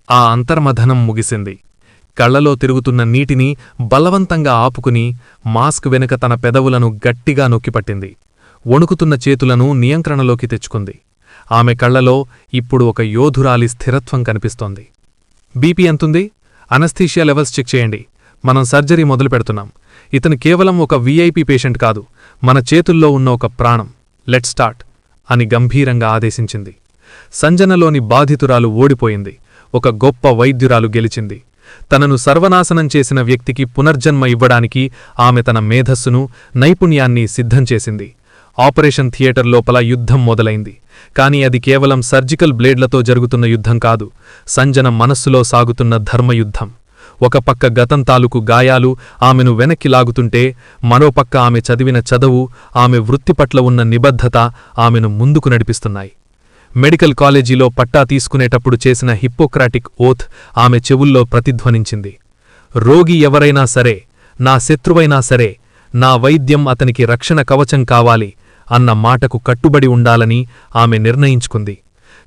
ఆ అంతర్మథనం ముగిసింది. కళ్లలో తిరుగుతున్న నీటిని బలవంతంగా ఆపుకుని మాస్క్ వెనుక తన పెదవులను గట్టిగా నొక్కిపట్టింది. వణుకుతున్న చేతులను నియంత్రణలోకి తెచ్చుకుంది. ఆమె కళ్లలో ఇప్పుడు ఒక యోధురాలి స్థిరత్వం కనిపిస్తోంది. బీపీ ఎంతుంది? అనస్థీషియా లెవెల్స్ చెక్ చేయండి. మనం సర్జరీ మొదలు పెడుతున్నాం. ఇతను కేవలం ఒక వీఐపీ పేషెంట్ కాదు, మన చేతుల్లో ఉన్న ఒక ప్రాణం. లెట్ స్టార్ట్ అని గంభీరంగా ఆదేశించింది. సంజనలోని బాధితురాలు ఓడిపోయింది. ఒక గొప్ప వైద్యురాలు గెలిచింది. తనను సర్వనాశనం చేసిన వ్యక్తికి పునర్జన్మ ఇవ్వడానికి ఆమె తన మేధస్సును, నైపుణ్యాన్ని సిద్ధం చేసింది. ఆపరేషన్ థియేటర్ లోపల యుద్ధం మొదలైంది. కాని అది కేవలం సర్జికల్ బ్లేడ్లతో జరుగుతున్న యుద్ధం కాదు, సంజన మనస్సులో సాగుతున్న ధర్మయుద్ధం. ఒక పక్క గతం తాలూకు గాయాలు ఆమెను వెనక్కి లాగుతుంటే, మరోపక్క ఆమె చదివిన చదువు, ఆమె వృత్తి పట్ల ఉన్న నిబద్ధత ఆమెను ముందుకు నడిపిస్తున్నాయి. మెడికల్ కాలేజీలో పట్టా తీసుకునేటప్పుడు చేసిన హిప్పోక్రాటిక్ ఓత్ ఆమె చెవుల్లో ప్రతిధ్వనించింది. రోగి ఎవరైనా సరే, నా శత్రువైనా సరే, నా వైద్యం అతనికి రక్షణ కవచం కావాలి అన్న మాటకు కట్టుబడి ఉండాలని ఆమె నిర్ణయించుకుంది.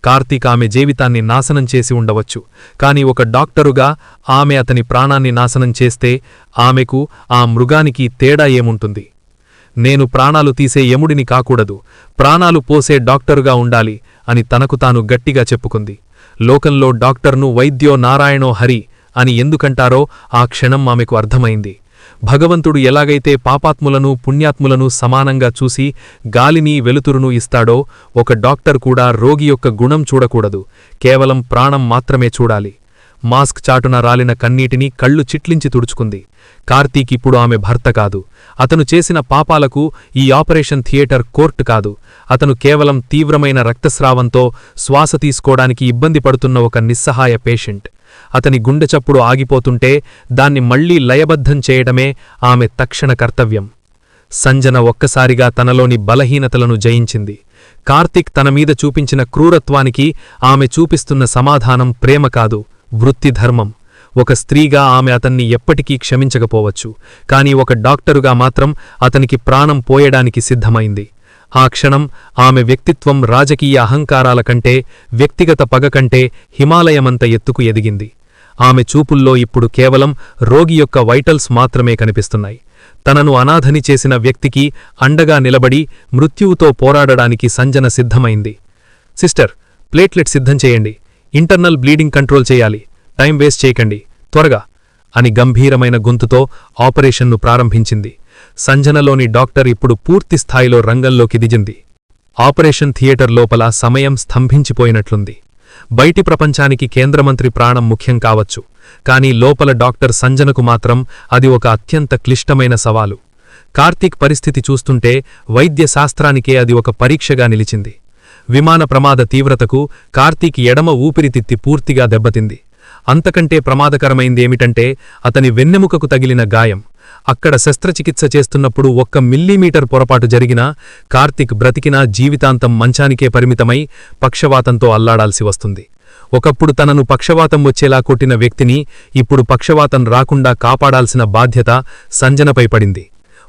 కార్తీక్ ఆమె జీవితాన్ని నాశనం చేసి ఉండవచ్చు, కాని ఒక డాక్టరుగా ఆమె అతని ప్రాణాన్ని నాశనం చేస్తే ఆమెకు, ఆ మృగానికి తేడా ఏముంటుంది? నేను ప్రాణాలు తీసే యముడిని కాకూడదు, ప్రాణాలు పోసే డాక్టరుగా ఉండాలి అని తనకు తాను గట్టిగా చెప్పుకుంది. లోకంలో డాక్టర్ను వైద్యో నారాయణో హరి అని ఎందుకంటారో ఆ క్షణం ఆమెకు అర్థమైంది. భగవంతుడు ఎలాగైతే పాపాత్ములను పుణ్యాత్ములను సమానంగా చూసి గాలిని వెలుతురును ఇస్తాడో, ఒక డాక్టర్ కూడా రోగి యొక్క గుణం చూడకూడదు, కేవలం ప్రాణం మాత్రమే చూడాలి. మాస్క్ చాటున రాలిన కన్నీటిని కళ్ళు చిట్లించి తుడుచుకుంది. కార్తీక్ ఇప్పుడు ఆమె భర్త కాదు, అతను చేసిన పాపాలకు ఈ ఆపరేషన్ థియేటర్ కోర్టు కాదు. అతను కేవలం తీవ్రమైన రక్తస్రావంతో శ్వాస తీసుకోవడానికి ఇబ్బంది పడుతున్న ఒక నిస్సహాయ పేషెంట్. అతని గుండె చప్పుడు ఆగిపోతుంటే దాన్ని మళ్లీ లయబద్ధం చేయడమే ఆమె తక్షణ కర్తవ్యం. సంజన ఒక్కసారిగా తనలోని బలహీనతలను జయించింది. కార్తీక్ తనమీద చూపించిన క్రూరత్వానికి ఆమె చూపిస్తున్న సమాధానం ప్రేమ కాదు, వృత్తిధర్మం. ఒక స్త్రీగా ఆమె అతన్ని ఎప్పటికీ క్షమించకపోవచ్చు, కాని ఒక డాక్టరుగా మాత్రం అతనికి ప్రాణం పోయడానికి సిద్ధమైంది. ఆ క్షణం ఆమె వ్యక్తిత్వం రాజకీయ అహంకారాల కంటే, వ్యక్తిగత పగ కంటే హిమాలయమంత ఎత్తుకు ఎదిగింది. ఆమె చూపుల్లో ఇప్పుడు కేవలం రోగి యొక్క వైటల్స్ మాత్రమే కనిపిస్తున్నాయి. తనను అనాథని చేసిన వ్యక్తికి అండగా నిలబడి మృత్యువుతో పోరాడడానికి సంజన సిద్ధమైంది. సిస్టర్, ప్లేట్లెట్ సిద్ధం చేయండి, ఇంటర్నల్ బ్లీడింగ్ కంట్రోల్ చేయాలి, టైం వేస్ట్ చేయకండి, త్వరగా అని గంభీరమైన గొంతుతో ఆపరేషన్ను ప్రారంభించింది. సంజనలోని డాక్టర్ ఇప్పుడు పూర్తిస్థాయిలో రంగంలోకి దిగింది. ఆపరేషన్ థియేటర్ లోపల సమయం స్తంభించిపోయినట్లుంది. బయటి ప్రపంచానికి కేంద్రమంత్రి ప్రాణం ముఖ్యం కావచ్చు, కాని లోపల డాక్టర్ సంజనకు మాత్రం అది ఒక అత్యంత క్లిష్టమైన సవాలు. కార్తీక్ పరిస్థితి చూస్తుంటే వైద్య శాస్త్రానికే అది ఒక పరీక్షగా నిలిచింది. విమాన ప్రమాద తీవ్రతకు కార్తీక్ ఎడమ ఊపిరితిత్తి పూర్తిగా దెబ్బతింది. అంతకంటే ప్రమాదకరమైందేమిటంటే అతని వెన్నెముకకు తగిలిన గాయం. అక్కడ శస్త్రచికిత్స చేస్తున్నప్పుడు 1 మిల్లీమీటర్ పొరపాటు జరిగినా కార్తీక్ బ్రతికినా జీవితాంతం మంచానికే పరిమితమై పక్షవాతంతో అల్లాడాల్సి వస్తుంది. ఒకప్పుడు తనను పక్షవాతం వచ్చేలా కొట్టిన వ్యక్తిని ఇప్పుడు పక్షవాతం రాకుండా కాపాడాల్సిన బాధ్యత సంజనపై పడింది.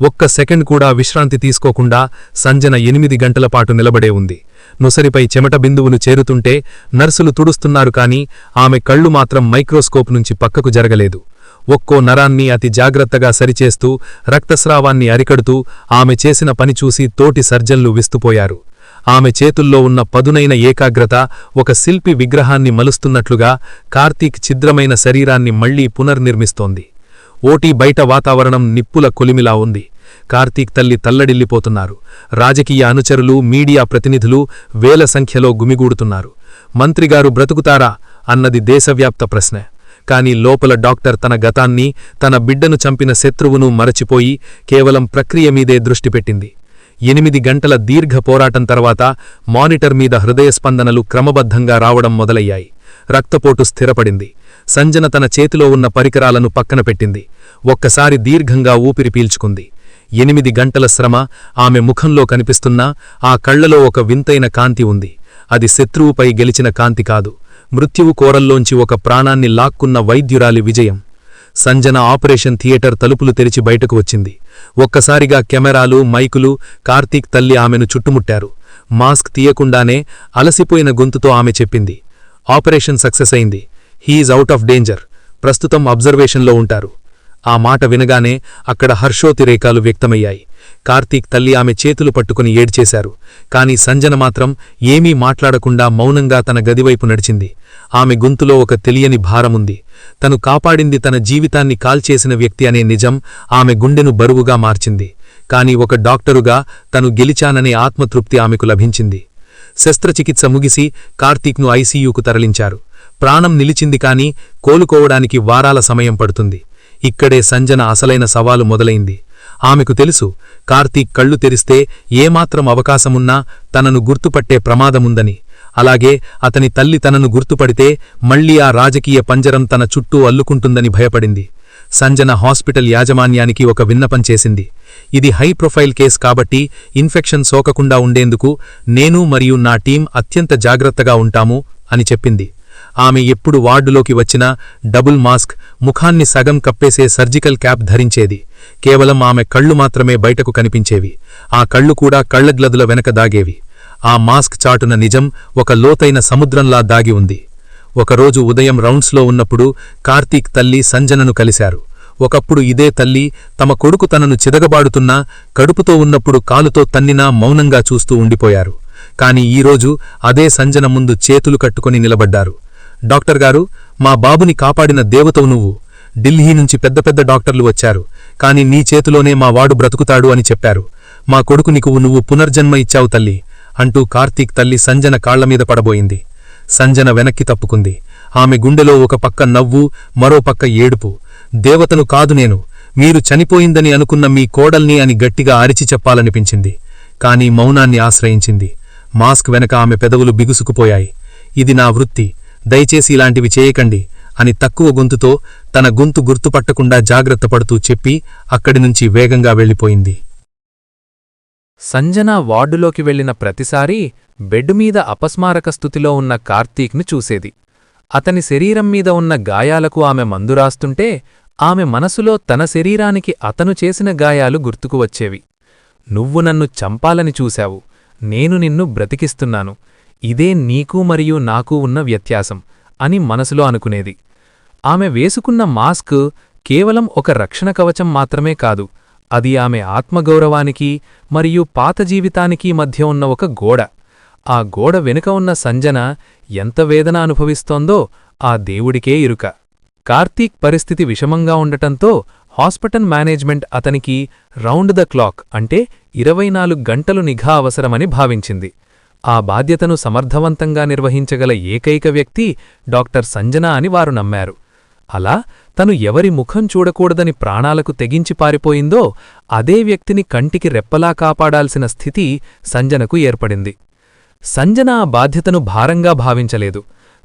1 సెకండ్ కూడా విశ్రాంతి తీసుకోకుండా సంజన 8 గంటల పాటు నిలబడే ఉంది. నుసరిపై చెమట బిందువులు చేరుతుంటే నర్సులు తుడుస్తున్నారు, కాని ఆమె కళ్ళు మాత్రం మైక్రోస్కోప్ నుంచి పక్కకు జరగలేదు. ఒక్కో నరాన్ని అతి జాగ్రత్తగా సరిచేస్తూ రక్తస్రావాన్ని అరికడుతూ ఆమె చేసిన పని చూసి తోటి సర్జన్లు విస్తుపోయారు. ఆమె చేతుల్లో ఉన్న పదునైన ఏకాగ్రత ఒక శిల్పి విగ్రహాన్ని మలుస్తున్నట్లుగా కార్తీక్ ఛిద్రమైన శరీరాన్ని మళ్లీ పునర్నిర్మిస్తోంది. ఓటీ బయట వాతావరణం నిప్పుల కొలిమిలా ఉంది. కార్తీక్ తల్లి తల్లడిల్లిపోతున్నారు. రాజకీయ అనుచరులు, మీడియా ప్రతినిధులు వేల సంఖ్యలో గుమిగూడుతున్నారు. మంత్రిగారు బ్రతుకుతారా అన్నది దేశవ్యాప్త ప్రశ్న. కాని లోపల డాక్టర్ తన గతాన్ని, తన బిడ్డను చంపిన శత్రువును మరచిపోయి కేవలం ప్రక్రియ మీదే దృష్టి పెట్టింది. 8 గంటల దీర్ఘ పోరాటం తర్వాత మానిటర్ మీద హృదయస్పందనలు క్రమబద్ధంగా రావడం మొదలయ్యాయి. రక్తపోటు స్థిరపడింది. సంజన తన చేతిలో ఉన్న పరికరాలను పక్కన పెట్టింది. ఒక్కసారి దీర్ఘంగా ఊపిరి పీల్చుకుంది. 8 గంటల శ్రమ ఆమె ముఖంలో కనిపిస్తున్నా ఆ కళ్లలో ఒక వింతైన కాంతి ఉంది. అది శత్రువుపై గెలిచిన కాంతి కాదు, మృత్యువు కోరల్లోంచి ఒక ప్రాణాన్ని లాక్కున్న వైద్యురాలి విజయం. సంజన ఆపరేషన్ థియేటర్ తలుపులు తెరిచి బయటకు వచ్చింది. ఒక్కసారిగా కెమెరాలు, మైకులు, కార్తీక్ తల్లి ఆమెను చుట్టుముట్టారు. మాస్క్ తీయకుండానే అలసిపోయిన గొంతుతో ఆమె చెప్పింది, ఆపరేషన్ సక్సెస్ అయింది, హీఈజ్ అవుట్ ఆఫ్ డేంజర్, ప్రస్తుతం అబ్జర్వేషన్లో ఉంటారు. ఆ మాట వినగానే అక్కడ హర్షోతిరేకాలు వ్యక్తమయ్యాయి. కార్తీక్ తల్లి ఆమె చేతులు పట్టుకుని ఏడ్చేశారు. కాని సంజన మాత్రం ఏమీ మాట్లాడకుండా మౌనంగా తన గదివైపు నడిచింది. ఆమె గొంతులో ఒక తెలియని భారముంది. తను కాపాడింది తన జీవితాన్ని కాల్చేసిన వ్యక్తి అనే నిజం ఆమె గుండెను బరువుగా మార్చింది. కాని ఒక డాక్టరుగా తను గెలిచాననే ఆత్మతృప్తి ఆమెకు లభించింది. శస్త్రచికిత్స ముగిసి కార్తీక్ను ఐసీయూకు తరలించారు. ప్రాణం నిలిచింది కాని కోలుకోవడానికి వారాల సమయం పడుతుంది. ఇక్కడే సంజన అసలైన సవాలు మొదలైంది. ఆమెకు తెలుసు, కార్తీక్ కళ్ళు తెరిస్తే ఏమాత్రం అవకాశమున్నా తనను గుర్తుపట్టే ప్రమాదముందని. అలాగే అతని తల్లి తనను గుర్తుపడితే మళ్లీ ఆ రాజకీయ పంజరం తన చుట్టూ అల్లుకుంటుందని భయపడింది. సంజన హాస్పిటల్ యాజమాన్యానికి ఒక విన్నపం చేసింది. ఇది హై ప్రొఫైల్ కేస్ కాబట్టి ఇన్ఫెక్షన్ సోకకుండా ఉండేందుకు నేను మరియు నా టీం అత్యంత జాగ్రత్తగా ఉంటాము అని చెప్పింది. ఆమె ఎప్పుడు వార్డులోకి వచ్చినా డబుల్ మాస్క్, ముఖాన్ని సగం కప్పేసే సర్జికల్ క్యాప్ ధరించేది. కేవలం ఆమె కళ్ళు మాత్రమే బయటకు కనిపించేవి. ఆ కళ్ళు కూడా కళ్లగ్లదుల వెనక దాగేవి. ఆ మాస్క్ చాటున నిజం ఒక లోతైన సముద్రంలా దాగి ఉంది. ఒకరోజు ఉదయం రౌండ్స్లో ఉన్నప్పుడు కార్తీక్ తల్లి సంజనను కలిశారు. ఒకప్పుడు ఇదే తల్లి తమ కొడుకు తనను చిదగబాడుతున్నా, కడుపుతో ఉన్నప్పుడు కాలుతో తన్నినా మౌనంగా చూస్తూ ఉండిపోయారు. కాని ఈరోజు అదే సంజన ముందు చేతులు కట్టుకుని నిలబడ్డారు. డాక్టర్ గారు, మా బాబుని కాపాడిన దేవతవు నువ్వు. ఢిల్లీ నుంచి పెద్ద పెద్ద డాక్టర్లు వచ్చారు, కాని నీ చేతిలోనే మా వాడు బ్రతుకుతాడు అని చెప్పారు. మా కొడుకునికు నువ్వు పునర్జన్మ ఇచ్చావు తల్లి అంటూ కార్తీక్ తల్లి సంజన కాళ్లమీద పడబోయింది. సంజన వెనక్కి తప్పుకుంది. ఆమె గుండెలో ఒక పక్క నవ్వు, మరో పక్క ఏడుపు. దేవతను కాదు నేను, మీరు చనిపోయిందని అనుకున్న మీ కోడల్ని అని గట్టిగా అరిచి చెప్పాలనిపించింది. కాని మౌనాన్ని ఆశ్రయించింది. మాస్క్ వెనక ఆమె పెదవులు బిగుసుకుపోయాయి. ఇది నా వృత్తి, దయచేసి ఇలాంటివి చేయకండి అని తక్కువ గొంతుతో, తన గొంతు గుర్తుపట్టకుండా జాగ్రత్త పడుతూ చెప్పి అక్కడినుంచి వేగంగా వెళ్ళిపోయింది. సంజన వార్డులోకి వెళ్లిన ప్రతిసారీ బెడ్ మీద అపస్మారక స్థితిలో ఉన్న కార్తీక్ను చూసేది. అతని శరీరం మీద ఉన్న గాయాలకు ఆమె మందురాస్తుంటే ఆమె మనసులో తన శరీరానికి అతను చేసిన గాయాలు గుర్తుకు వచ్చేవి. నువ్వు నన్ను చంపాలని చూశావు, నేను నిన్ను బ్రతికిస్తున్నాను, ఇదే నీకు మరియు నాకు ఉన్న వ్యత్యాసం అని మనసులో అనుకునేది. ఆమె వేసుకున్న మాస్క్ కేవలం ఒక రక్షణ కవచం మాత్రమే కాదు, అది ఆమె ఆత్మగౌరవానికి మరియు పాత జీవితానికి మధ్య ఉన్న ఒక గోడ. ఆ గోడ వెనుక ఉన్న సంజన ఎంత వేదన అనుభవిస్తోందో ఆ దేవుడికే ఇరుక. కార్తీక్ పరిస్థితి విషమంగా ఉండటంతో హాస్పిటల్ మేనేజ్మెంట్ అతనికి రౌండ్ ద క్లాక్ అంటే 24 గంటలు నిఘా అవసరమని భావించింది. ఆ బాధ్యతను సమర్థవంతంగా నిర్వహించగల ఏకైక వ్యక్తి డాక్టర్ సంజన అని వారు నమ్మారు. అలా తను ఎవరి ముఖం చూడకూడదని ప్రాణాలకు తెగించి పారిపోయిందో అదే వ్యక్తిని కంటికి రెప్పలా కాపాడాల్సిన స్థితి సంజనకు ఏర్పడింది. సంజన ఆ బాధ్యతను భారంగా భావించలేదు.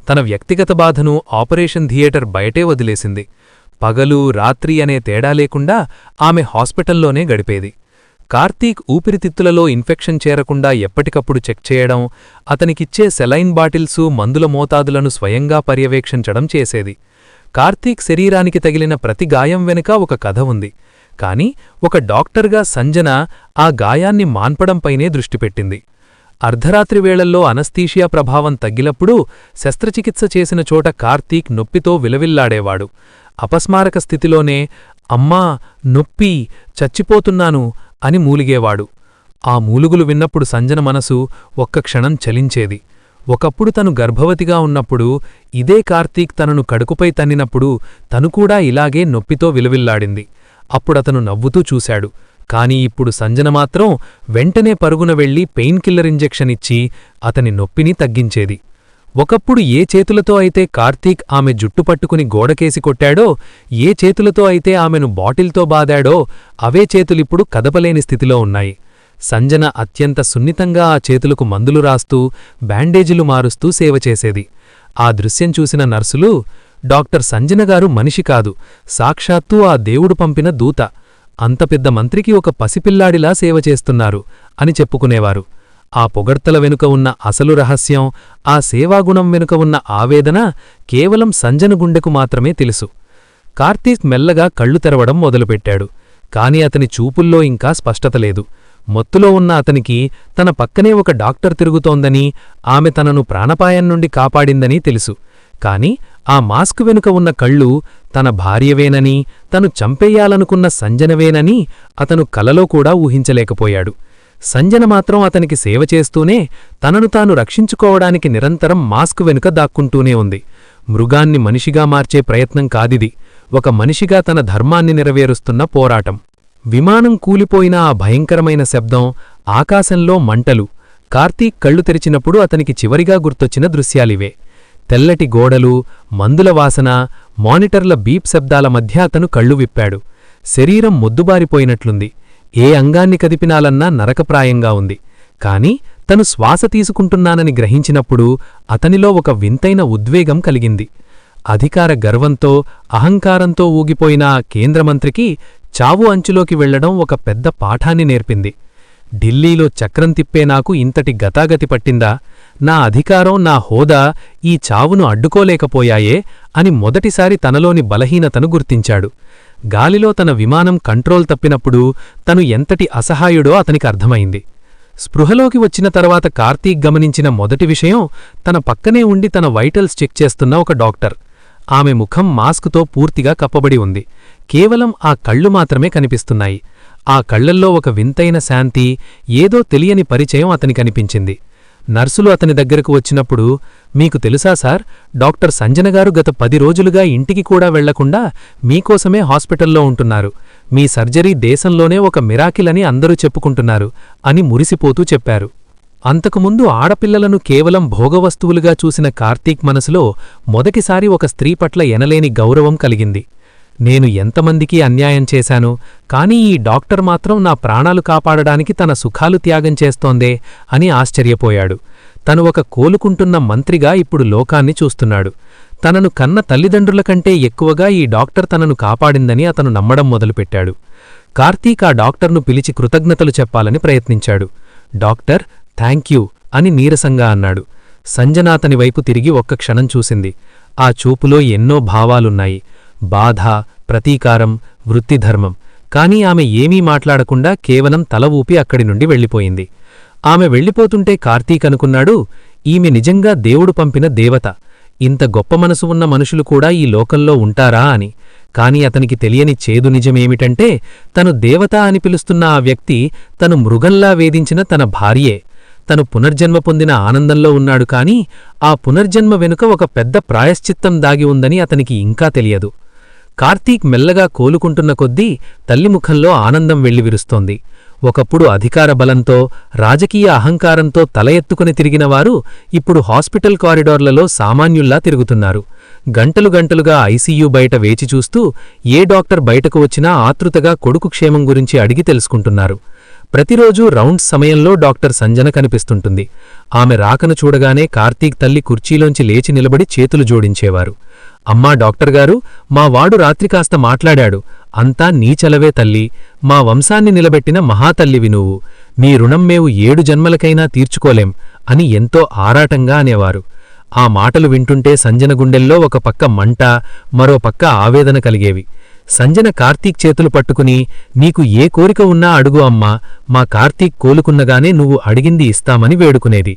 తన వ్యక్తిగత బాధను ఆపరేషన్ థియేటర్ బయటే వదిలేసింది. పగలు రాత్రి అనే తేడా లేకుండా ఆమె హాస్పిటల్లోనే గడిపేది. కార్తీక్ ఊపిరితిత్తులలో ఇన్ఫెక్షన్ చేరకుండా ఎప్పటికప్పుడు చెక్ చేయడం, అతనికిచ్చే సెలైన్ బాటిల్సు, మందుల మోతాదులను స్వయంగా పర్యవేక్షించడం చేసేది. కార్తీక్ శరీరానికి తగిలిన ప్రతి గాయం వెనుక ఒక కథ ఉంది. కాని ఒక డాక్టర్గా సంజన ఆ గాయాన్ని మాన్పడంపైనే దృష్టిపెట్టింది. అర్ధరాత్రి వేళల్లో అనస్థీషియా ప్రభావం తగ్గినప్పుడు శస్త్రచికిత్స చేసిన చోట కార్తీక్ నొప్పితో విలవిల్లాడేవాడు. అపస్మారక స్థితిలోనే అమ్మా, నొప్పి, చచ్చిపోతున్నాను అని మూలిగేవాడు. ఆ మూలుగులు విన్నప్పుడు సంజన మనసు ఒక్క క్షణం చలించేది. ఒకప్పుడు తను గర్భవతిగా ఉన్నప్పుడు ఇదే కార్తీక్ తనను కడుపుపై తన్నినప్పుడు తను కూడా ఇలాగే నొప్పితో విలవిల్లాడింది. అప్పుడతను నవ్వుతూ చూశాడు. కాని ఇప్పుడు సంజన మాత్రం వెంటనే పరుగున వెళ్లి పెయిన్ కిల్లర్ ఇంజెక్షన్ ఇచ్చి అతని నొప్పిని తగ్గించేది. ఒకప్పుడు ఏ చేతులతో అయితే కార్తీక్ ఆమె జుట్టు పట్టుకుని గోడకేసి కొట్టాడో, ఏ చేతులతో అయితే ఆమెను బాటిల్తో బాదాడో అవే చేతులిప్పుడు కదపలేని స్థితిలో ఉన్నాయి. సంజన అత్యంత సున్నితంగా ఆ చేతులకు మందులు రాస్తూ, బ్యాండేజీలు మారుస్తూ సేవ చేసేది. ఆ దృశ్యం చూసిన నర్సులు, డాక్టర్ సంజనగారు మనిషి కాదు, సాక్షాత్తూ ఆ దేవుడు పంపిన దూత, అంత పెద్ద మంత్రికి ఒక పసిపిల్లాడిలా సేవ చేస్తున్నారు అని చెప్పుకునేవారు. ఆ పొగడ్తల వెనుక ఉన్న అసలు రహస్యం, ఆ సేవాగుణం వెనుక ఉన్న ఆవేదన కేవలం సంజన గుండెకు మాత్రమే తెలుసు. కార్తీక్ మెల్లగా కళ్ళు తెరవడం మొదలుపెట్టాడు. కాని అతని చూపుల్లో ఇంకా స్పష్టత లేదు. మొత్తులో ఉన్న అతనికి తన పక్కనే ఒక డాక్టర్ తిరుగుతోందని, ఆమె తనను ప్రాణపాయం నుండి కాపాడిందని తెలుసు. కాని ఆ మాస్క్ వెనుక ఉన్న కళ్ళు తన భార్యవేనని, తను చంపేయాలనుకున్న సంజనవేనని అతను కలలో కూడా ఊహించలేకపోయాడు. సంజన మాత్రం అతనికి సేవ చేస్తూనే తనను తాను రక్షించుకోవడానికి నిరంతరం మాస్క్ వెనుక దాక్కుంటూనే ఉంది. మృగాన్ని మనిషిగా మార్చే ప్రయత్నం కాదిది, ఒక మనిషిగా తన ధర్మాన్ని నెరవేరుస్తున్న పోరాటం. విమానం కూలిపోయిన ఆ భయంకరమైన శబ్దం, ఆకాశంలో మంటలు. కార్తీక్ కళ్ళు తెరిచినప్పుడు అతనికి చివరిగా గుర్తొచ్చిన దృశ్యాలివే. తెల్లటి గోడలు, మందుల వాసన, మానిటర్ల బీప్ శబ్దాల మధ్య అతను కళ్ళు విప్పాడు. శరీరం మొద్దుబారిపోయినట్లుంది. ఏ అంగాన్ని కదిపినాలన్నా నరకప్రాయంగా ఉంది. కాని తను శ్వాస తీసుకుంటున్నానని గ్రహించినప్పుడు అతనిలో ఒక వింతైన ఉద్వేగం కలిగింది. అధికార గర్వంతో, అహంకారంతో ఊగిపోయిన ఆ కేంద్రమంత్రికి చావు అంచులోకి వెళ్లడం ఒక పెద్ద పాఠాన్ని నేర్పింది. ఢిల్లీలో చక్రం తిప్పే నాకు ఇంతటి గతాగతి పట్టిందా? నా అధికారం, నా హోదా ఈ చావును అడ్డుకోలేకపోయాయే అని మొదటిసారి తనలోని బలహీనతను గుర్తించాడు. గాలిలో తన విమానం కంట్రోల్ తప్పినప్పుడు తను ఎంతటి అసహాయుడో అతనికి అర్థమైంది. స్పృహలోకి వచ్చిన తర్వాత కార్తీక్ గమనించిన మొదటి విషయం, తన పక్కనే ఉండి తన వైటల్స్ చెక్ చేస్తున్న ఒక డాక్టర్. ఆమె ముఖం మాస్కుతో పూర్తిగా కప్పబడి ఉంది. కేవలం ఆ కళ్ళు మాత్రమే కనిపిస్తున్నాయి. ఆ కళ్లల్లో ఒక వింతైన శాంతి, ఏదో తెలియని పరిచయం అతనికనిపించింది. నర్సులు అతని దగ్గరకు వచ్చినప్పుడు, మీకు తెలుసా సార్, డాక్టర్ సంజనగారు గత 10 రోజులుగా ఇంటికి కూడా వెళ్లకుండా మీకోసమే హాస్పిటల్లో ఉంటున్నారు. మీ సర్జరీ దేశంలోనే ఒక మిరాకిల్ అని అందరూ చెప్పుకుంటున్నారు అని మురిసిపోతూ చెప్పారు. అంతకుముందు ఆడపిల్లలను కేవలం భోగవస్తువులుగా చూసిన కార్తీక్ మనసులో మొదటిసారి ఒక స్త్రీ పట్ల ఎనలేని గౌరవం కలిగింది. నేను ఎంతమందికి అన్యాయం చేశాను, కానీ ఈ డాక్టర్ మాత్రం నా ప్రాణాలు కాపాడడానికి తన సుఖాలు త్యాగం చేస్తోందే అని ఆశ్చర్యపోయాడు. తను ఒక కోలుకుంటున్న మంత్రిగా ఇప్పుడు లోకాన్ని చూస్తున్నాడు. తనను కన్న తల్లిదండ్రుల కంటే ఎక్కువగా ఈ డాక్టర్ తనను కాపాడిందని అతను నమ్మడం మొదలుపెట్టాడు. కార్తీక్ ఆ డాక్టర్ను పిలిచి కృతజ్ఞతలు చెప్పాలని ప్రయత్నించాడు. డాక్టర్, థాంక్యూ అని నీరసంగా అన్నాడు. సంజన అతని వైపు తిరిగి ఒక్క క్షణం చూసింది. ఆ చూపులో ఎన్నో భావాలున్నాయి. బాధ, ప్రతీకారం, వృత్తిధర్మం. కాని ఆమె ఏమీ మాట్లాడకుండా కేవలం తల ఊపి అక్కడి నుండి వెళ్ళిపోయింది. ఆమె వెళ్ళిపోతుంటే కార్తీక్ అనుకున్నాడు, ఈమె నిజంగా దేవుడు పంపిన దేవత. ఇంత గొప్ప మనసు ఉన్న మనుషులు కూడా ఈ లోకంలో ఉంటారా అని. కాని అతనికి తెలియని చేదు నిజమేమిటంటే, తను దేవత అని పిలుస్తున్న ఆ వ్యక్తి తను మృగంలా వేధించిన తన భార్యే. తను పునర్జన్మ పొందిన ఆనందంలో ఉన్నాడు, కాని ఆ పునర్జన్మ వెనుక ఒక పెద్ద ప్రాయశ్చిత్తం దాగి ఉందని అతనికి ఇంకా తెలియదు. కార్తీక్ మెల్లగా కోలుకుంటున్న కొద్దీ తల్లి ముఖంలో ఆనందం వెళ్లివిరుస్తోంది. ఒకప్పుడు అధికార బలంతో, రాజకీయ అహంకారంతో తల ఎత్తుకుని తిరిగినవారు ఇప్పుడు హాస్పిటల్ కారిడార్లలో సామాన్యుల్లా తిరుగుతున్నారు. గంటలు గంటలుగా ఐసీయూ బయట వేచి చూస్తూ ఏ డాక్టర్ బయటకు వచ్చినా ఆతృతగా కొడుకు క్షేమం గురించి అడిగి తెలుసుకుంటున్నారు. ప్రతిరోజూ రౌండ్స్ సమయంలో డాక్టర్ సంజన కనిపిస్తుంటుంది. ఆమె రాకను చూడగానే కార్తీక్ తల్లి కుర్చీలోంచి లేచి నిలబడి చేతులు జోడించేవారు. అమ్మా డాక్టర్గారు, మా వాడు రాత్రి కాస్త మాట్లాడాడు. అంతా నీ చలవే తల్లి. మా వంశాన్ని నిలబెట్టిన మహాతల్లివి నువ్వు. నీ రుణం మేము 7 జన్మలకైనా తీర్చుకోలేం అని ఎంతో ఆరాటంగా అనేవారు. ఆ మాటలు వింటుంటే సంజన గుండెల్లో ఒక పక్క మంట, మరో పక్క ఆవేదన కలిగేవి. సంజన కార్తీక్ చేతులు పట్టుకుని, నీకు ఏ కోరిక ఉన్నా అడుగు అమ్మా, మా కార్తీక్ కోలుకున్నగానే నువ్వు అడిగింది ఇస్తామని వేడుకునేది.